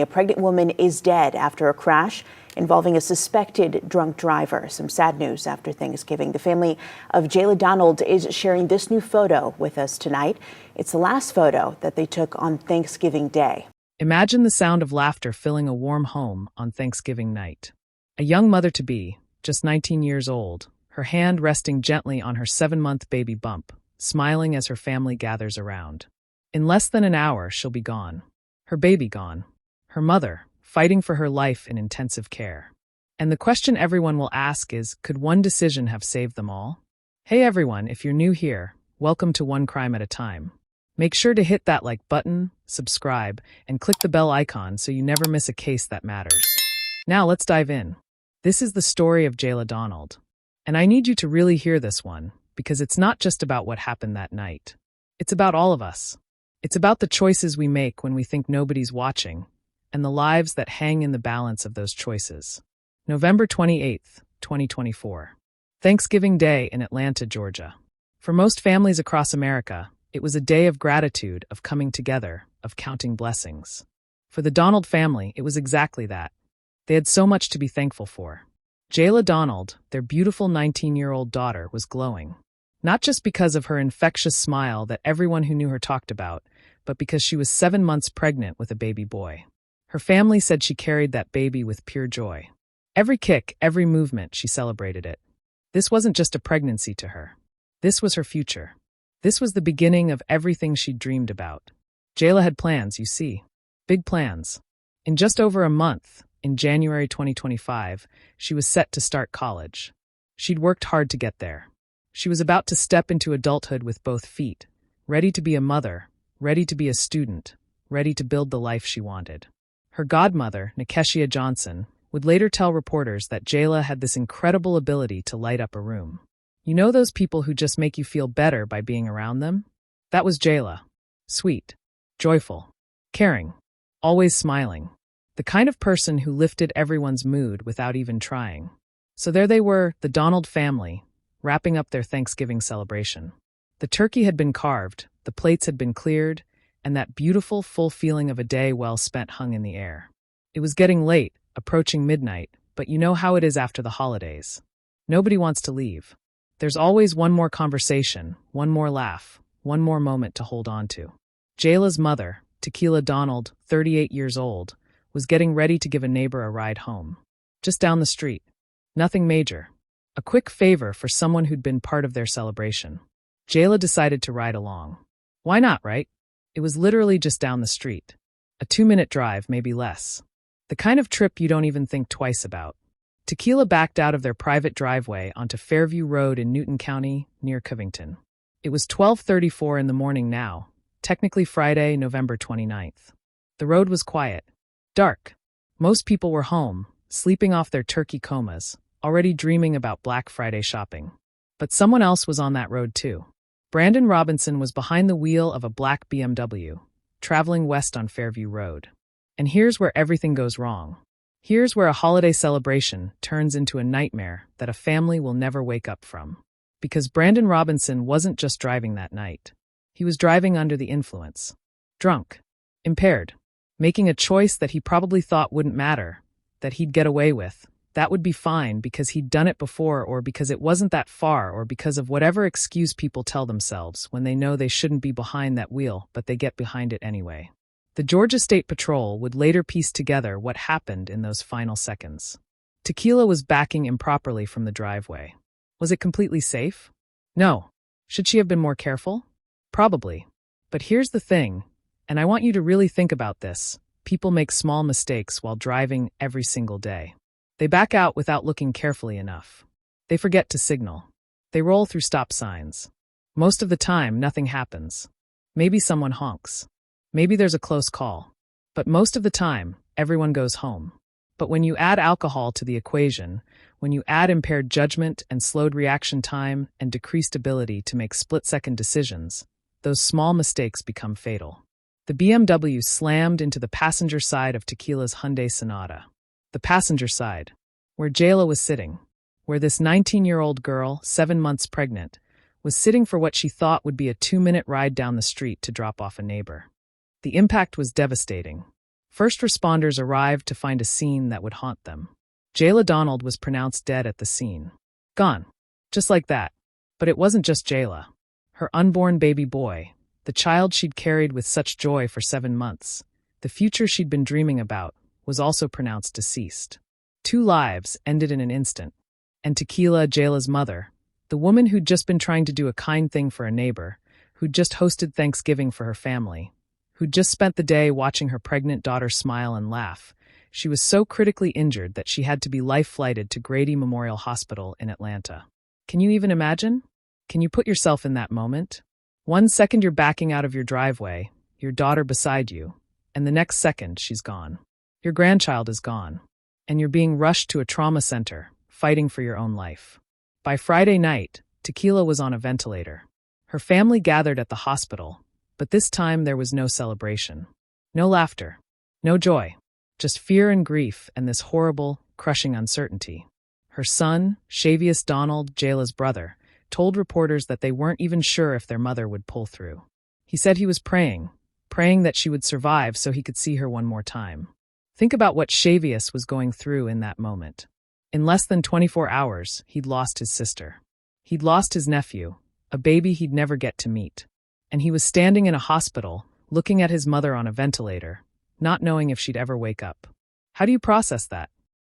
A pregnant woman is dead after a crash involving a suspected drunk driver. Some sad news after Thanksgiving. The family of Jaylah Donald is sharing this new photo with us tonight. It's the last photo that they took on Thanksgiving Day. Imagine the sound of laughter filling a warm home on Thanksgiving night. A young mother-to-be, just 19 years old, her hand resting gently on her 7-month baby bump, smiling as her family gathers around. In less than an hour, she'll be gone. Her baby gone. Her mother, fighting for her life in intensive care. And the question everyone will ask is, could one decision have saved them all? Hey everyone, if you're new here, welcome to One Crime at a Time. Make sure to hit that like button, subscribe, and click the bell icon so you never miss a case that matters. Now let's dive in. This is the story of Jaylah Donald. And I need you to really hear this one, because it's not just about what happened that night. It's about all of us. It's about the choices we make when we think nobody's watching, and the lives that hang in the balance of those choices. November 28th, 2024. Thanksgiving Day in Atlanta, Georgia. For most families across America, it was a day of gratitude, of coming together, of counting blessings. For the Donald family, it was exactly that. They had so much to be thankful for. Jaylah Donald, their beautiful 19-year-old daughter, was glowing. Not just because of her infectious smile that everyone who knew her talked about, but because she was 7 months pregnant with a baby boy. Her family said she carried that baby with pure joy. Every kick, every movement, she celebrated it. This wasn't just a pregnancy to her. This was her future. This was the beginning of everything she'd dreamed about. Jaylah had plans, you see. Big plans. In just over a month, in January 2025, she was set to start college. She'd worked hard to get there. She was about to step into adulthood with both feet, ready to be a mother, ready to be a student, ready to build the life she wanted. Her godmother, Nikeshia Johnson, would later tell reporters that Jaylah had this incredible ability to light up a room. You know those people who just make you feel better by being around them? That was Jaylah. Sweet, joyful, caring, always smiling. The kind of person who lifted everyone's mood without even trying. So there they were, the Donald family, wrapping up their Thanksgiving celebration. The turkey had been carved, the plates had been cleared, and that beautiful, full feeling of a day well spent hung in the air. It was getting late, approaching midnight, but you know how it is after the holidays. Nobody wants to leave. There's always one more conversation, one more laugh, one more moment to hold on to. Jaylah's mother, Jaylah Donald, 38 years old, was getting ready to give a neighbor a ride home. Just down the street. Nothing major. A quick favor for someone who'd been part of their celebration. Jaylah decided to ride along. Why not, right? It was literally just down the street. A 2-minute drive, maybe less. The kind of trip you don't even think twice about. Jaylah backed out of their private driveway onto Fairview Road in Newton County, near Covington. It was 12:34 in the morning now, technically Friday, November 29th. The road was quiet. Dark. Most people were home, sleeping off their turkey comas, already dreaming about Black Friday shopping. But someone else was on that road too. Brandon Robinson was behind the wheel of a black BMW, traveling west on Fairview Road. And here's where everything goes wrong. Here's where a holiday celebration turns into a nightmare that a family will never wake up from. Because Brandon Robinson wasn't just driving that night. He was driving under the influence. Drunk. Impaired. Making a choice that he probably thought wouldn't matter, that he'd get away with. That would be fine because he'd done it before, or because it wasn't that far, or because of whatever excuse people tell themselves when they know they shouldn't be behind that wheel, but they get behind it anyway. The Georgia State Patrol would later piece together what happened in those final seconds. Jaylah was backing improperly from the driveway. Was it completely safe? No. Should she have been more careful? Probably. But here's the thing, and I want you to really think about this. People make small mistakes while driving every single day. They back out without looking carefully enough. They forget to signal. They roll through stop signs. Most of the time, nothing happens. Maybe someone honks. Maybe there's a close call. But most of the time, everyone goes home. But when you add alcohol to the equation, when you add impaired judgment and slowed reaction time and decreased ability to make split-second decisions, those small mistakes become fatal. The BMW slammed into the passenger side of Jaylah's Hyundai Sonata. The passenger side, where Jaylah was sitting, where this 19-year-old girl, 7 months pregnant, was sitting for what she thought would be a 2-minute ride down the street to drop off a neighbor. The impact was devastating. First responders arrived to find a scene that would haunt them. Jaylah Donald was pronounced dead at the scene. Gone. Just like that. But it wasn't just Jaylah. Her unborn baby boy, the child she'd carried with such joy for 7 months, the future she'd been dreaming about, was also pronounced deceased. 2 lives ended in an instant. And Tequila, Jaylah's mother, the woman who'd just been trying to do a kind thing for a neighbor, who'd just hosted Thanksgiving for her family, who'd just spent the day watching her pregnant daughter smile and laugh, she was so critically injured that she had to be life-flighted to Grady Memorial Hospital in Atlanta. Can you even imagine? Can you put yourself in that moment? 1 second you're backing out of your driveway, your daughter beside you, and the next second she's gone. Your grandchild is gone, and you're being rushed to a trauma center, fighting for your own life. By Friday night, Tequila was on a ventilator. Her family gathered at the hospital, but this time there was no celebration. No laughter. No joy. Just fear and grief and this horrible, crushing uncertainty. Her son, Shavius Donald, Jaylah's brother, told reporters that they weren't even sure if their mother would pull through. He said he was praying that she would survive so he could see her one more time. Think about what Shavius was going through in that moment. In less than 24 hours, he'd lost his sister. He'd lost his nephew, a baby he'd never get to meet. And he was standing in a hospital, looking at his mother on a ventilator, not knowing if she'd ever wake up. How do you process that?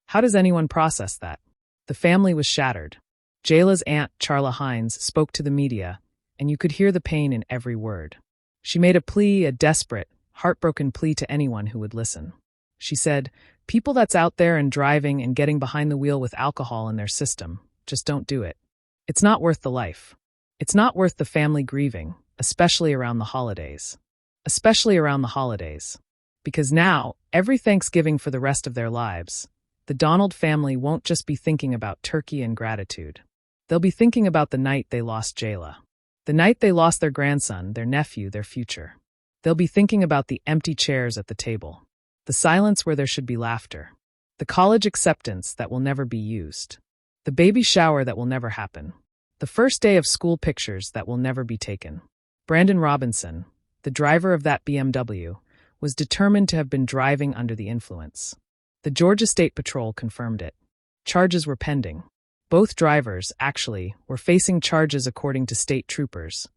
How does anyone process that? The family was shattered. Jaylah's aunt, Charla Hines, spoke to the media, and you could hear the pain in every word. She made a plea, a desperate, heartbroken plea to anyone who would listen. She said, "People that's out there and driving and getting behind the wheel with alcohol in their system, just don't do it. It's not worth the life. It's not worth the family grieving, especially around the holidays. Especially around the holidays. Because now, every Thanksgiving for the rest of their lives, the Donald family won't just be thinking about turkey and gratitude. They'll be thinking about the night they lost Jaylah. The night they lost their grandson, their nephew, their future. They'll be thinking about the empty chairs at the table. The silence where there should be laughter. The college acceptance that will never be used. The baby shower that will never happen. The first day of school pictures that will never be taken." Brandon Robinson, the driver of that BMW, was determined to have been driving under the influence. The Georgia State Patrol confirmed it. Charges were pending. Both drivers, actually, were facing charges according to state troopers,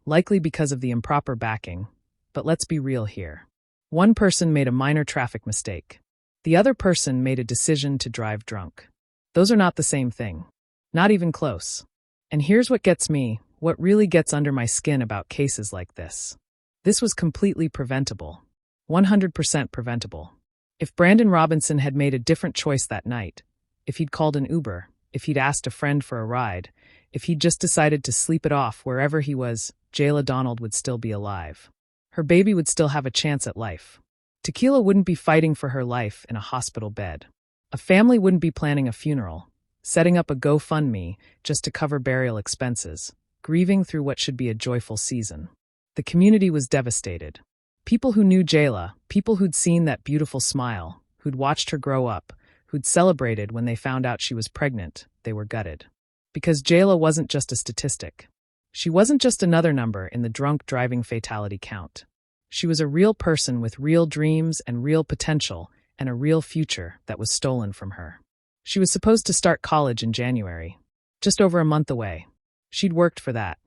likely because of the improper backing, but let's be real here. One person made a minor traffic mistake. The other person made a decision to drive drunk. Those are not the same thing. Not even close. And here's what gets me, what really gets under my skin about cases like this. This was completely preventable. 100% preventable. If Brandon Robinson had made a different choice that night, if he'd called an Uber, if he'd asked a friend for a ride, if he'd just decided to sleep it off wherever he was, Jaylah Donald would still be alive. Her baby would still have a chance at life. Tequila wouldn't be fighting for her life in a hospital bed. A family wouldn't be planning a funeral, setting up a GoFundMe just to cover burial expenses, grieving through what should be a joyful season. The community was devastated. People who knew Jaylah, people who'd seen that beautiful smile, who'd watched her grow up, who'd celebrated when they found out she was pregnant, they were gutted. Because Jaylah wasn't just a statistic. She wasn't just another number in the drunk driving fatality count. She was a real person with real dreams and real potential and a real future that was stolen from her. She was supposed to start college in January, just over a month away. She'd worked for that.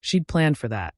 She'd planned for that.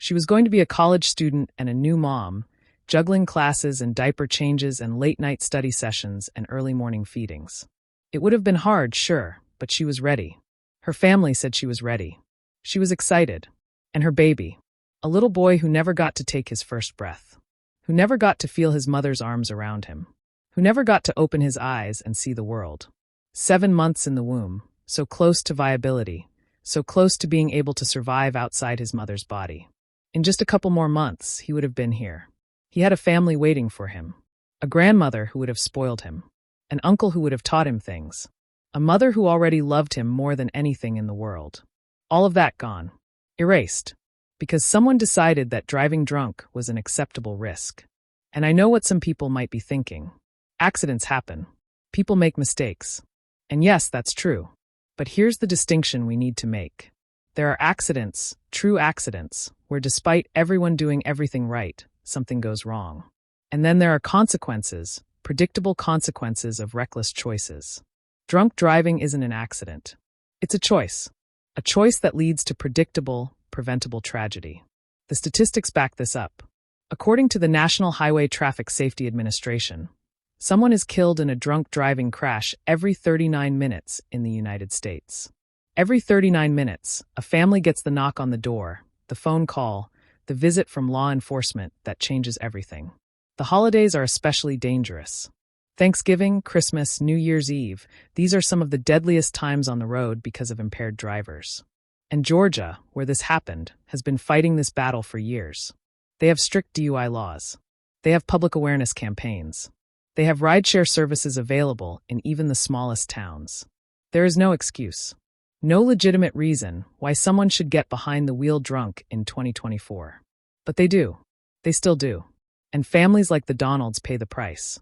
She was going to be a college student and a new mom, juggling classes and diaper changes and late-night study sessions and early morning feedings. It would have been hard, sure, but she was ready. Her family said she was ready. She was excited. And her baby, a little boy who never got to take his first breath, who never got to feel his mother's arms around him, who never got to open his eyes and see the world. 7 months in the womb, so close to viability, so close to being able to survive outside his mother's body. In just a couple more months, he would have been here. He had a family waiting for him, a grandmother who would have spoiled him, an uncle who would have taught him things, a mother who already loved him more than anything in the world. All of that gone. Erased. Because someone decided that driving drunk was an acceptable risk. And I know what some people might be thinking. Accidents happen. People make mistakes. And yes, that's true. But here's the distinction we need to make. There are accidents, true accidents, where despite everyone doing everything right, something goes wrong. And then there are consequences, predictable consequences of reckless choices. Drunk driving isn't an accident. It's a choice that leads to predictable, preventable tragedy. The statistics back this up. According to the National Highway Traffic Safety Administration, someone is killed in a drunk driving crash every 39 minutes in the United States. Every 39 minutes, a family gets the knock on the door, the phone call, the visit from law enforcement that changes everything. The holidays are especially dangerous. Thanksgiving, Christmas, New Year's Eve, these are some of the deadliest times on the road because of impaired drivers. And Georgia, where this happened, has been fighting this battle for years. They have strict DUI laws. They have public awareness campaigns. They have rideshare services available in even the smallest towns. There is no excuse, no legitimate reason why someone should get behind the wheel drunk in 2024. But they do. They still do. And families like the Donalds pay the price.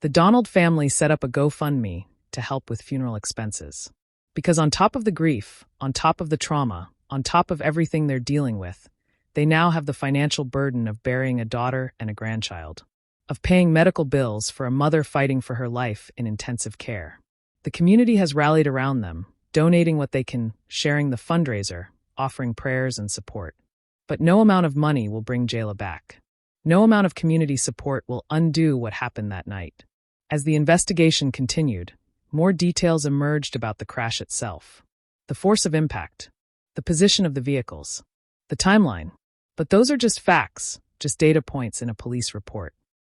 The Donald family set up a GoFundMe to help with funeral expenses. Because on top of the grief, on top of the trauma, on top of everything they're dealing with, they now have the financial burden of burying a daughter and a grandchild, of paying medical bills for a mother fighting for her life in intensive care. The community has rallied around them, donating what they can, sharing the fundraiser, offering prayers and support. But no amount of money will bring Jaylah back. No amount of community support will undo what happened that night. As the investigation continued, more details emerged about the crash itself. The force of impact, the position of the vehicles, the timeline. But those are just facts, just data points in a police report.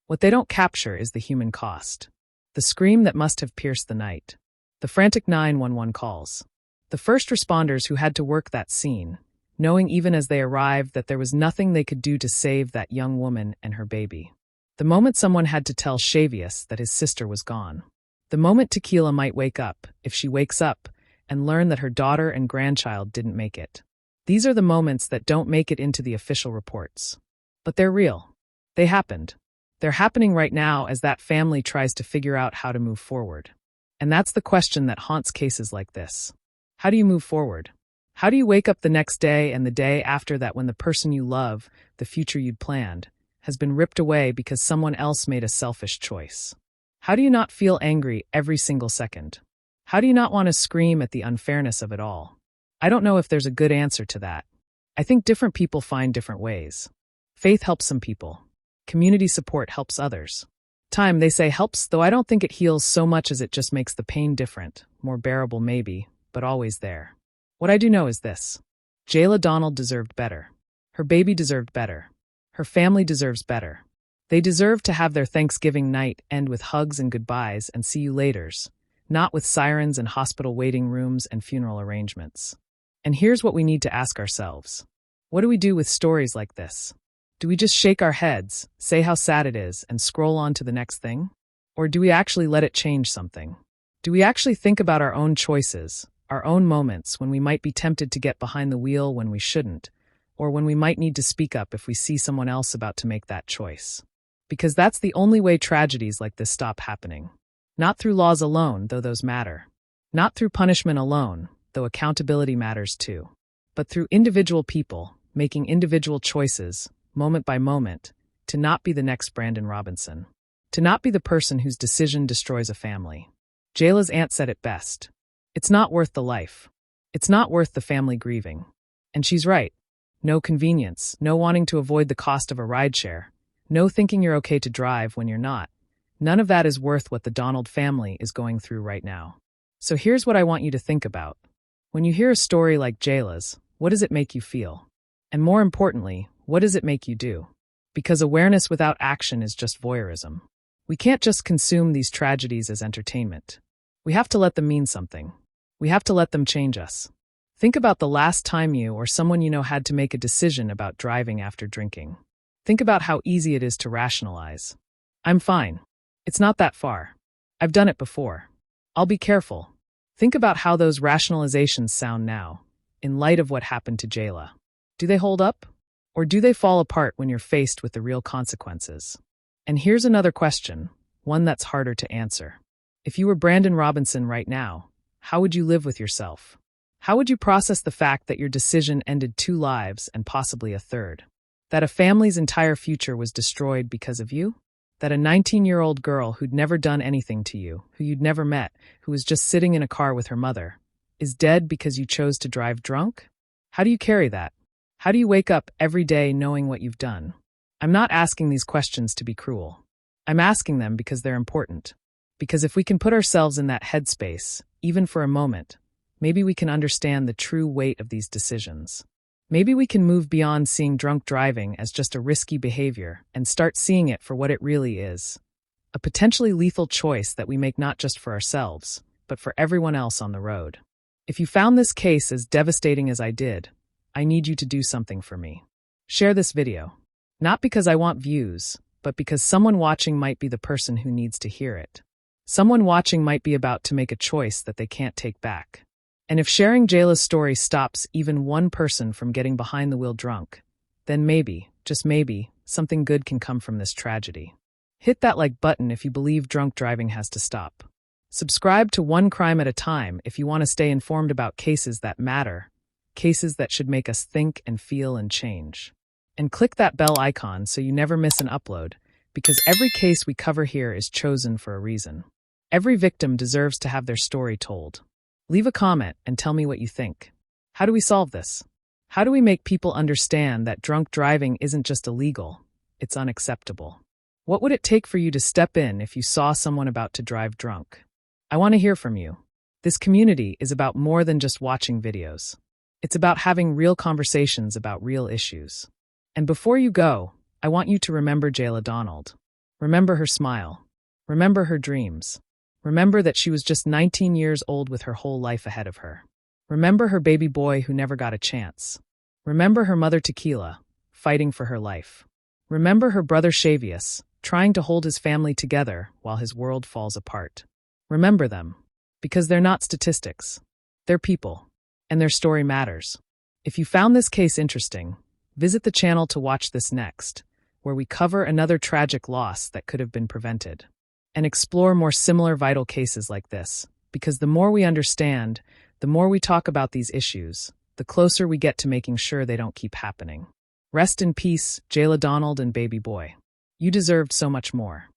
What they don't capture is the human cost. The scream that must have pierced the night. The frantic 911 calls. The first responders who had to work that scene, knowing even as they arrived that there was nothing they could do to save that young woman and her baby. The moment someone had to tell Shavius that his sister was gone. The moment Tequila might wake up, if she wakes up, and learn that her daughter and grandchild didn't make it. These are the moments that don't make it into the official reports. But they're real. They happened. They're happening right now as that family tries to figure out how to move forward. And that's the question that haunts cases like this. How do you move forward? How do you wake up the next day and the day after that when the person you love, the future you'd planned, has been ripped away because someone else made a selfish choice? How do you not feel angry every single second? How do you not want to scream at the unfairness of it all? I don't know if there's a good answer to that. I think different people find different ways. Faith helps some people. Community support helps others. Time, they say, helps, though I don't think it heals so much as it just makes the pain different, more bearable maybe, but always there. What I do know is this. Jaylah Donald deserved better. Her baby deserved better. Her family deserves better. They deserve to have their Thanksgiving night end with hugs and goodbyes and see you laters, not with sirens and hospital waiting rooms and funeral arrangements. And here's what we need to ask ourselves. What do we do with stories like this? Do we just shake our heads, say how sad it is, and scroll on to the next thing? Or do we actually let it change something? Do we actually think about our own choices, our own moments when we might be tempted to get behind the wheel when we shouldn't, or when we might need to speak up if we see someone else about to make that choice? Because that's the only way tragedies like this stop happening. Not through laws alone, though those matter. Not through punishment alone, though accountability matters too. But through individual people, making individual choices, moment by moment, to not be the next Brandon Robinson. To not be the person whose decision destroys a family. Jaylah's aunt said it best. It's not worth the life. It's not worth the family grieving. And she's right. No convenience, no wanting to avoid the cost of a rideshare, no thinking you're okay to drive when you're not. None of that is worth what the Donald family is going through right now. So here's what I want you to think about. When you hear a story like Jaylah's, what does it make you feel? And more importantly, what does it make you do? Because awareness without action is just voyeurism. We can't just consume these tragedies as entertainment. We have to let them mean something. We have to let them change us. Think about the last time you or someone you know had to make a decision about driving after drinking. Think about how easy it is to rationalize. I'm fine. It's not that far. I've done it before. I'll be careful. Think about how those rationalizations sound now, in light of what happened to Jaylah. Do they hold up? Or do they fall apart when you're faced with the real consequences? And here's another question, one that's harder to answer. If you were Brandon Robinson right now, how would you live with yourself? How would you process the fact that your decision ended 2 lives and possibly a third? That a family's entire future was destroyed because of you? That a 19-year-old girl who'd never done anything to you, who you'd never met, who was just sitting in a car with her mother, is dead because you chose to drive drunk? How do you carry that? How do you wake up every day knowing what you've done? I'm not asking these questions to be cruel. I'm asking them because they're important. Because if we can put ourselves in that headspace, even for a moment, maybe we can understand the true weight of these decisions. Maybe we can move beyond seeing drunk driving as just a risky behavior and start seeing it for what it really is. A potentially lethal choice that we make not just for ourselves, but for everyone else on the road. If you found this case as devastating as I did, I need you to do something for me. Share this video. Not because I want views, but because someone watching might be the person who needs to hear it. Someone watching might be about to make a choice that they can't take back. And if sharing Jaylah's story stops even one person from getting behind the wheel drunk, then maybe, just maybe, something good can come from this tragedy. Hit that like button if you believe drunk driving has to stop. Subscribe to One Crime at a Time if you want to stay informed about cases that matter, cases that should make us think and feel and change. And click that bell icon so you never miss an upload, because every case we cover here is chosen for a reason. Every victim deserves to have their story told. Leave a comment and tell me what you think. How do we solve this? How do we make people understand that drunk driving isn't just illegal, it's unacceptable? What would it take for you to step in if you saw someone about to drive drunk? I want to hear from you. This community is about more than just watching videos. It's about having real conversations about real issues. And before you go, I want you to remember Jaylah Donald. Remember her smile. Remember her dreams. Remember that she was just 19 years old with her whole life ahead of her. Remember her baby boy who never got a chance. Remember her mother Tequila, fighting for her life. Remember her brother Shavius, trying to hold his family together while his world falls apart. Remember them, because they're not statistics. They're people, and their story matters. If you found this case interesting, visit the channel to watch this next, where we cover another tragic loss that could have been prevented. And explore more similar vital cases like this, because the more we understand, the more we talk about these issues, the closer we get to making sure they don't keep happening. Rest in peace, Jaylah Donald and baby boy. You deserved so much more.